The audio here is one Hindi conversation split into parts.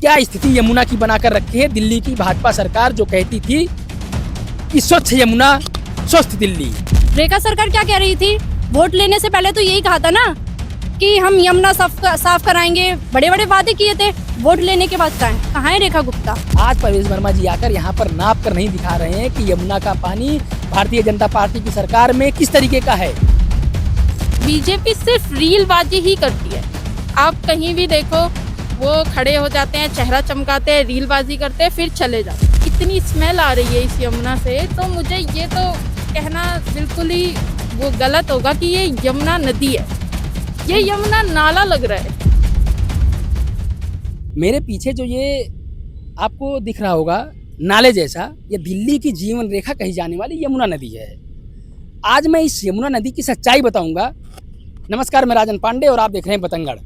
क्या स्थिति यमुना की बनाकर रखी है दिल्ली की भाजपा सरकार, जो कहती थी कि स्वच्छ यमुना स्वस्थ दिल्ली। रेखा सरकार क्या कह रही थी? वोट लेने से पहले तो यही कहा था ना कि हम यमुना साफ कराएंगे, बड़े बड़े वादे किए थे। वोट लेने के बाद कहाँ है रेखा गुप्ता? आज परवेश वर्मा जी आकर यहाँ पर नाप कर नहीं दिखा रहे हैं कि यमुना का पानी भारतीय जनता पार्टी की सरकार में किस तरीके का है। बीजेपी सिर्फ रीलबाजी ही करती है। आप कहीं भी देखो, वो खड़े हो जाते हैं, चेहरा चमकाते हैं, रीलबाजी करते हैं, फिर चले जाते हैं। इतनी स्मेल आ रही है इस यमुना से, तो मुझे ये तो कहना बिल्कुल ही वो गलत होगा कि ये यमुना नदी है, ये यमुना नाला लग रहा है। मेरे पीछे जो ये आपको दिख रहा होगा नाले जैसा, ये दिल्ली की जीवन रेखा कही जाने वाली यमुना नदी है। आज मैं इस यमुना नदी की सच्चाई बताऊंगा। नमस्कार, मैं राजन पांडे और आप देख रहे हैं बतंगड़।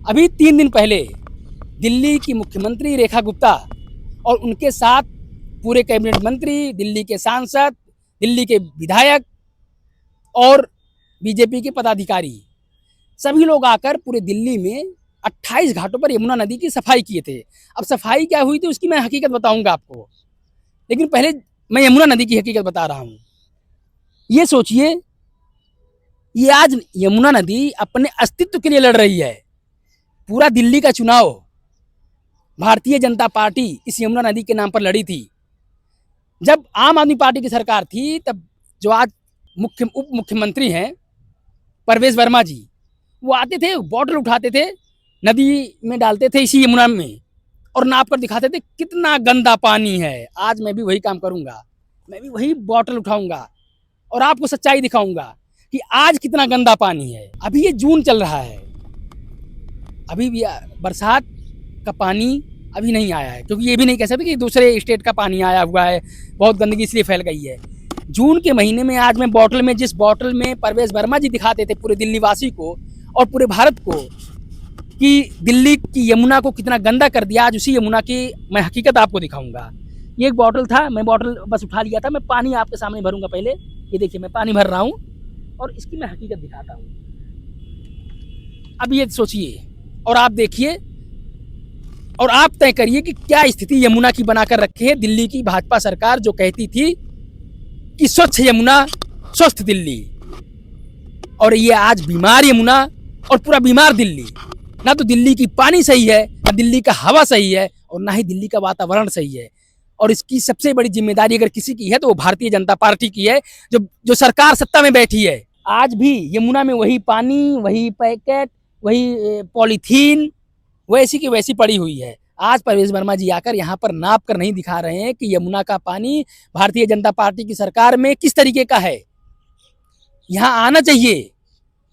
अभी 3 दिन पहले दिल्ली की मुख्यमंत्री रेखा गुप्ता और उनके साथ पूरे कैबिनेट मंत्री, दिल्ली के सांसद, दिल्ली के विधायक और बीजेपी के पदाधिकारी, सभी लोग आकर पूरे दिल्ली में 28 घाटों पर यमुना नदी की सफाई किए थे। अब सफाई क्या हुई थी उसकी मैं हकीकत बताऊंगा आपको, लेकिन पहले मैं यमुना नदी की हकीकत बता रहा हूँ। ये सोचिए, ये आज यमुना नदी अपने अस्तित्व के लिए लड़ रही है। पूरा दिल्ली का चुनाव भारतीय जनता पार्टी इस यमुना नदी के नाम पर लड़ी थी। जब आम आदमी पार्टी की सरकार थी, तब जो आज उप मुख्यमंत्री हैं परवेश वर्मा जी, वो आते थे, बॉटल उठाते थे, नदी में डालते थे इसी यमुना में, और नाप कर दिखाते थे कितना गंदा पानी है। आज मैं भी वही काम करूंगा, मैं भी वही बॉटल उठाऊंगा और आपको सच्चाई दिखाऊंगा कि आज कितना गंदा पानी है। अभी ये जून चल रहा है, अभी भी बरसात का पानी अभी नहीं आया है, क्योंकि ये भी नहीं कह सकते कि दूसरे स्टेट का पानी आया हुआ है, बहुत गंदगी इसलिए फैल गई है। जून के महीने में आज मैं बॉटल में, जिस बॉटल में परवेश वर्मा जी दिखाते थे पूरे दिल्ली वासी को और पूरे भारत को कि दिल्ली की यमुना को कितना गंदा कर दिया, आज उसी यमुना की मैं हकीकत आपको दिखाऊंगा। ये एक बॉटल था, मैं बॉटल बस उठा लिया था। मैं पानी आपके सामने भरूंगा। पहले ये देखिए, मैं पानी भर रहा हूँ और इसकी मैं हकीकत दिखाता हूँ। अब ये सोचिए और आप देखिए और आप तय करिए कि क्या स्थिति यमुना की बनाकर रखी है दिल्ली की भाजपा सरकार, जो कहती थी कि स्वच्छ यमुना स्वस्थ दिल्ली। और ये आज बीमार यमुना और पूरा बीमार दिल्ली। ना तो दिल्ली की पानी सही है, ना दिल्ली का हवा सही है, और ना ही दिल्ली का वातावरण सही है। और इसकी सबसे बड़ी जिम्मेदारी अगर किसी की है तो वो भारतीय जनता पार्टी की है, जो सरकार सत्ता में बैठी है। आज भी यमुना में वही पानी, वही पैकेट, वही पॉलीथीन वैसी की वैसी पड़ी हुई है। आज परवेश वर्मा जी आकर यहाँ पर नाप कर नहीं दिखा रहे हैं कि यमुना का पानी भारतीय जनता पार्टी की सरकार में किस तरीके का है। यहाँ आना चाहिए।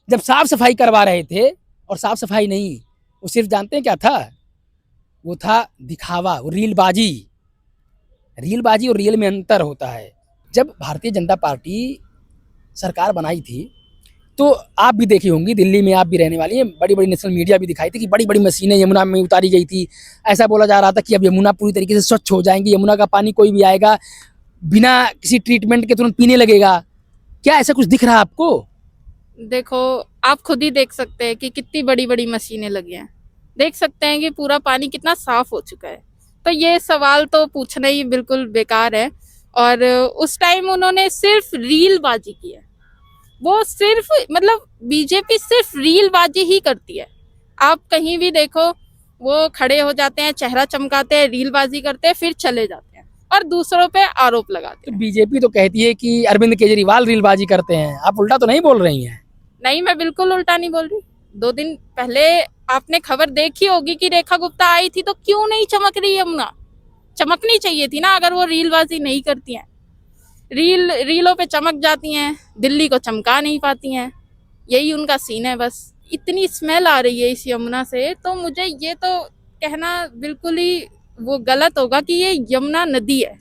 जब साफ सफाई करवा रहे थे, और साफ सफाई नहीं, वो सिर्फ जानते हैं क्या था? वो था दिखावा, वो रीलबाजी। रीलबाजी और रियल में अंतर होता है। जब भारतीय जनता पार्टी सरकार बनाई थी तो आप भी देखी होंगी, दिल्ली में आप भी रहने वाली हैं, बड़ी बड़ी नेशनल मीडिया भी दिखाई थी कि बड़ी बड़ी मशीनें यमुना में उतारी गई थी। ऐसा बोला जा रहा था कि अब यमुना पूरी तरीके से स्वच्छ हो जाएंगी, यमुना का पानी कोई भी आएगा बिना किसी ट्रीटमेंट के तुरंत पीने लगेगा। क्या ऐसा कुछ दिख रहा है आपको? देखो, आप खुद ही देख सकते हैं कि कितनी बड़ी बड़ी मशीनें लगी हैं। देख सकते हैं कि पूरा पानी कितना साफ हो चुका है। तो ये सवाल तो पूछना ही बिल्कुल बेकार है। और उस टाइम उन्होंने सिर्फ रीलबाजी की है। वो सिर्फ मतलब बीजेपी सिर्फ रीलबाजी ही करती है। आप कहीं भी देखो, वो खड़े हो जाते हैं, चेहरा चमकाते हैं, रीलबाजी करते हैं, फिर चले जाते हैं और दूसरों पे आरोप लगाते हैं। बीजेपी तो कहती है कि अरविंद केजरीवाल रीलबाजी करते हैं। आप उल्टा तो नहीं बोल रही हैं? नहीं, मैं बिल्कुल उल्टा नहीं बोल रही। 2 दिन पहले आपने खबर देखी होगी कि रेखा गुप्ता आई थी, तो क्यों नहीं चमक रही यमुना? चमकनी चाहिए थी ना, अगर वो रीलबाजी नहीं करती हैं। रीलों पे चमक जाती हैं, दिल्ली को चमका नहीं पाती हैं। यही उनका सीन है बस। इतनी स्मेल आ रही है इस यमुना से, तो मुझे ये तो कहना बिल्कुल ही वो गलत होगा कि ये यमुना नदी है,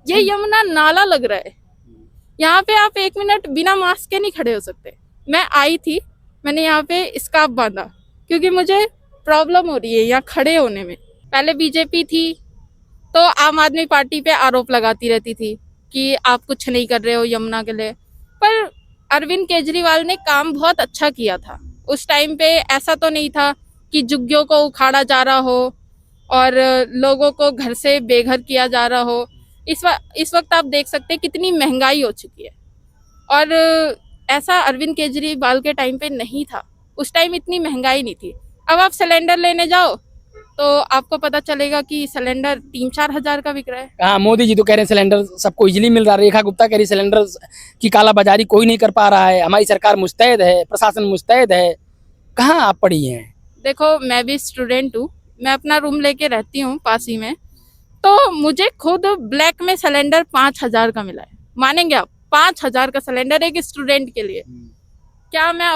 ये यमुना नाला लग रहा है। यहाँ पे आप 1 मिनट बिना मास्क के नहीं खड़े हो सकते। मैं आई थी, मैंने यहाँ पे स्कार्फ बांधा क्योंकि मुझे प्रॉब्लम हो रही है यहाँ खड़े होने में। पहले बीजेपी थी तो आम आदमी पार्टी पे आरोप लगाती रहती थी कि आप कुछ नहीं कर रहे हो यमुना के लिए, पर अरविंद केजरीवाल ने काम बहुत अच्छा किया था। उस टाइम पे ऐसा तो नहीं था कि झुग्गियों को उखाड़ा जा रहा हो और लोगों को घर से बेघर किया जा रहा हो। इस वक्त आप देख सकते हैं कितनी महंगाई हो चुकी है। और ऐसा अरविंद केजरीवाल के टाइम पे नहीं था, उस टाइम इतनी महंगाई नहीं थी। अब आप सिलेंडर लेने जाओ तो आपको पता चलेगा कि सिलेंडर 3-4 हज़ार का बिक रहा है। हाँ, मोदी जी तो कह रहे हैं सिलेंडर सबको इजीली मिल रहा है। रेखा गुप्ता कह रही सिलेंडर की कालाबाजारी कोई नहीं कर पा रहा है, हमारी सरकार मुस्तैद है, प्रशासन मुस्तैद है। कहाँ आप पड़ी हैं? देखो, मैं भी स्टूडेंट हूँ, मैं अपना रूम लेके रहती हूँ पास ही में, तो मुझे खुद ब्लैक में सिलेंडर 5,000 का मिला है। मानेंगे आप? 5,000 का सिलेंडर एक स्टूडेंट के लिए। क्या मैं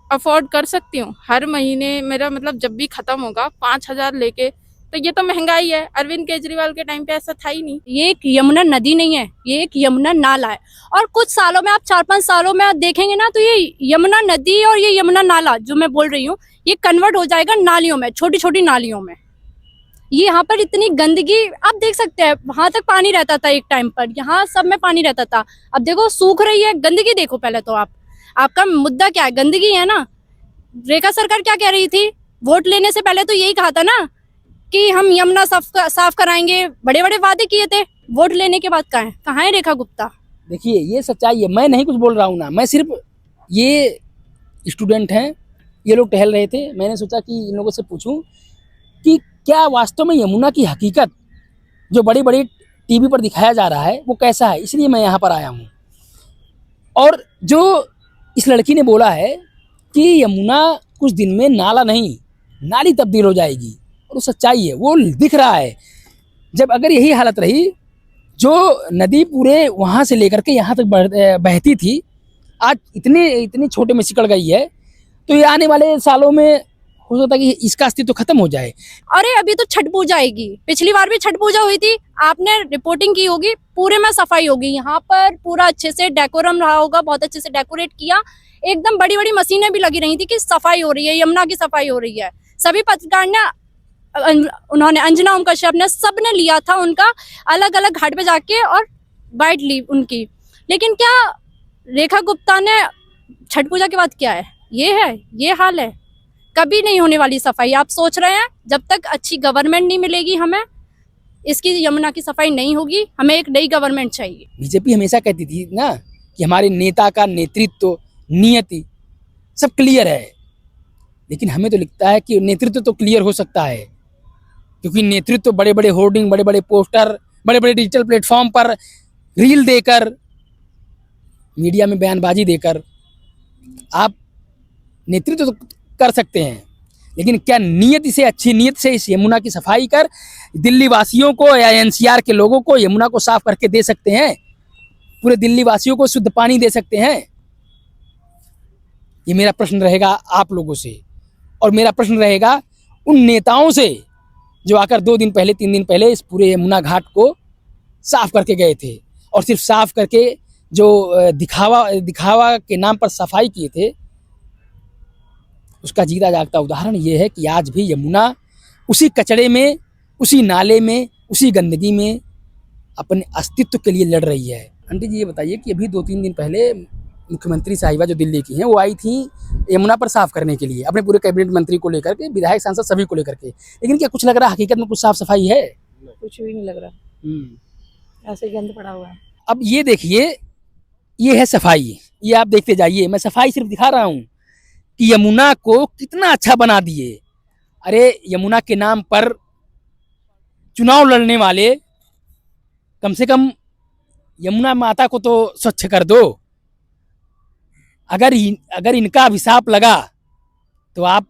अफोर्ड कर सकती हूँ? हर महीने मेरा मतलब जब भी खत्म होगा 5,000 लेके, तो ये तो महंगाई है। अरविंद केजरीवाल के टाइम पे ऐसा था ही नहीं। ये एक यमुना नदी नहीं है, ये एक यमुना नाला है। और कुछ सालों में, आप 4-5 सालों में आप देखेंगे ना, तो ये यमुना नदी और ये यमुना नाला जो मैं बोल रही हूँ, ये कन्वर्ट हो जाएगा नालियों में, छोटी छोटी नालियों में। ये यहाँ पर इतनी गंदगी आप देख सकते हैं। वहां तक पानी रहता था एक टाइम पर, यहाँ सब में पानी रहता था। अब देखो सूख रही है, गंदगी देखो। पहले तो आपका मुद्दा क्या है? गंदगी है ना। रेखा सरकार क्या कह रही थी? वोट लेने से पहले तो यही कहा था ना कि हम यमुना साफ कराएंगे, बड़े बड़े वादे किए थे। वोट लेने के बाद कहाँ है रेखा गुप्ता? देखिए, ये सच्चाई है, मैं नहीं कुछ बोल रहा हूँ ना, मैं सिर्फ, ये स्टूडेंट हैं, ये लोग टहल रहे थे, मैंने सोचा कि इन लोगों से पूछूं कि क्या वास्तव में यमुना की हकीकत जो बड़ी बड़ी टीवी पर दिखाया जा रहा है वो कैसा है, इसलिए मैं यहाँ पर आया हूँ। और जो इस लड़की ने बोला है कि यमुना कुछ दिन में नाला नहीं, नाली तब्दील हो जाएगी, और वो सच्चाई है, वो दिख रहा है। जब अगर यही हालत रही, जो नदी पूरे वहाँ से लेकर के यहाँ तक बहती थी, आज इतने छोटे में सिकड़ गई है, तो ये आने वाले सालों में हो सकता है कि इसका अस्तित्व खत्म हो जाए। अरे अभी तो छठ पूजा आएगी, पिछली बार भी छठ पूजा हुई थी, आपने रिपोर्टिंग की होगी, पूरे में सफाई होगी। यहाँ पर पूरा अच्छे से डेकोरम रहा होगा, बहुत अच्छे से डेकोरेट किया, एकदम बड़ी बड़ी मशीनें भी लगी रही थी कि सफाई हो रही है, यमुना की सफाई हो रही है। सभी पत्रकार ने, उन्होंने, अंजना ओम कश्यप ने, सब ने लिया था उनका अलग अलग घाट पे जाके और बाइट ली उनकी। लेकिन क्या रेखा गुप्ता ने छठ पूजा के बाद क्या है? ये हाल है। कभी नहीं होने वाली सफाई। आप सोच रहे हैं जब तक अच्छी गवर्नमेंट नहीं मिलेगी, हमें इसकी यमुना की सफाई नहीं होगी, हमें एक नई गवर्नमेंट चाहिए। बीजेपी हमेशा कहती थी ना कि हमारे नेता का नेतृत्व, नियति सब क्लियर है, लेकिन हमें तो लगता है कि नेतृत्व तो क्लियर हो सकता है, क्योंकि नेतृत्व बड़े बड़े होर्डिंग, बड़े बड़े पोस्टर, बड़े बड़े डिजिटल प्लेटफॉर्म पर रील देकर, मीडिया में बयानबाजी देकर आप नेतृत्व तो कर सकते हैं, लेकिन क्या नियत से, अच्छी नियत से इस यमुना की सफाई कर दिल्ली वासियों को या एनसीआर के लोगों को यमुना को साफ करके दे सकते हैं? पूरे दिल्ली वासियों को शुद्ध पानी दे सकते हैं? ये मेरा प्रश्न रहेगा आप लोगों से, और मेरा प्रश्न रहेगा उन नेताओं से जो आकर 2 दिन पहले, 3 दिन पहले इस पूरे यमुना घाट को साफ करके गए थे, और सिर्फ साफ करके जो दिखावा के नाम पर सफाई किए थे, उसका जीता जागता उदाहरण ये है कि आज भी यमुना उसी कचड़े में, उसी नाले में, उसी गंदगी में अपने अस्तित्व के लिए लड़ रही है। आंटी जी, ये बताइए कि अभी 2-3 दिन पहले मुख्यमंत्री साहिबा जो दिल्ली की हैं, वो आई थी यमुना पर साफ करने के लिए, अपने पूरे कैबिनेट मंत्री को लेकर के, विधायक सांसद सभी को लेकर के, लेकिन क्या कुछ लग रहा हकीकत में कुछ साफ सफाई है? कुछ भी नहीं लग रहा, ऐसे गंद पड़ा हुआ है। अब ये देखिए, ये है सफाई, ये आप देखते जाइए, मैं सफाई सिर्फ दिखा रहा हूँ कि यमुना को कितना अच्छा बना दिए। अरे यमुना के नाम पर चुनाव लड़ने वाले, कम से कम यमुना माता को तो स्वच्छ कर दो। अगर इनका अभिशाप लगा तो आप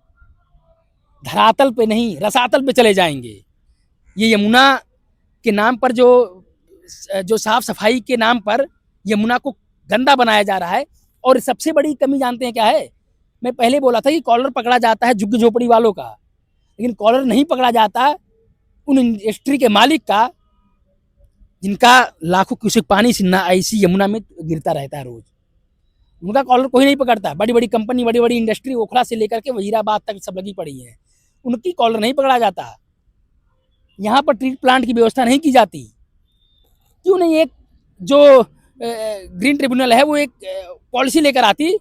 धरातल पे नहीं, रसातल पे चले जाएंगे। ये यमुना के नाम पर जो साफ सफाई के नाम पर यमुना को गंदा बनाया जा रहा है। और सबसे बड़ी कमी जानते हैं क्या है? मैं पहले बोला था कि कॉलर पकड़ा जाता है झुग्गी झोपड़ी वालों का, लेकिन कॉलर नहीं पकड़ा जाता उन इंडस्ट्री के मालिक का, जिनका लाखों क्यूसेक पानी ऐसी यमुना में गिरता रहता है रोज। उनका कॉलर कोई नहीं पकड़ता। बड़ी बड़ी कंपनी, बड़ी बड़ी इंडस्ट्री, ओखला से लेकर के वजीराबाद तक सब लगी पड़ी है, उनकी कॉलर नहीं पकड़ा जाता। यहाँ पर ट्रीट प्लांट की व्यवस्था नहीं की जाती। क्यों नहीं एक जो ग्रीन ट्रिब्यूनल है वो एक पॉलिसी लेकर आती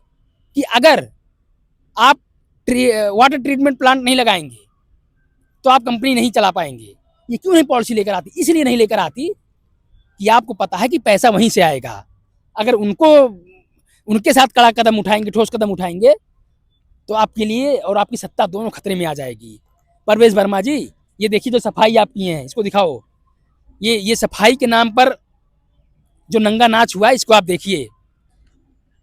कि अगर आप वाटर ट्रीटमेंट प्लांट नहीं लगाएंगे तो आप कंपनी नहीं चला पाएंगे। ये क्यों नहीं पॉलिसी लेकर आती? इसलिए नहीं लेकर आती कि आपको पता है कि पैसा वहीं से आएगा। अगर उनके साथ कड़ा कदम उठाएंगे, ठोस कदम उठाएंगे, तो आपके लिए और आपकी सत्ता दोनों खतरे में आ जाएगी। परवेज वर्मा जी, ये देखिए जो सफाई आप किए हैं, इसको दिखाओ। ये सफाई के नाम पर जो नंगा नाच हुआ है, इसको आप देखिए।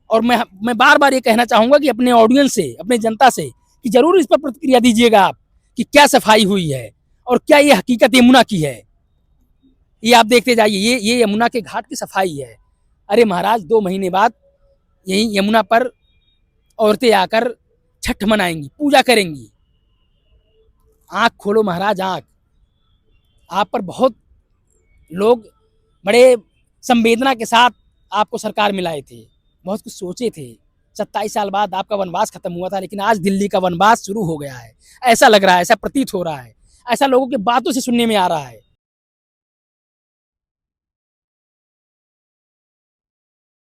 और मैं बार बार ये कहना चाहूँगा कि अपने ऑडियंस से, अपने जनता से, कि जरूर इस पर प्रतिक्रिया दीजिएगा आप कि क्या सफाई हुई है और क्या ये हकीकत यमुना की है। ये आप देखते जाइए, ये यमुना के घाट की सफाई है। अरे महाराज, 2 महीने बाद यही यमुना पर औरतें आकर छठ मनाएंगी, पूजा करेंगी। आंख खोलो महाराज, आंख। आप पर बहुत लोग बड़े संवेदना के साथ आपको सरकार मिलाए थे, बहुत कुछ सोचे थे। 27 साल बाद आपका वनवास खत्म हुआ था, लेकिन आज दिल्ली का वनवास शुरू हो गया है। ऐसा लग रहा है, ऐसा प्रतीत हो रहा है, ऐसा लोगों की बातों से सुनने में आ रहा है।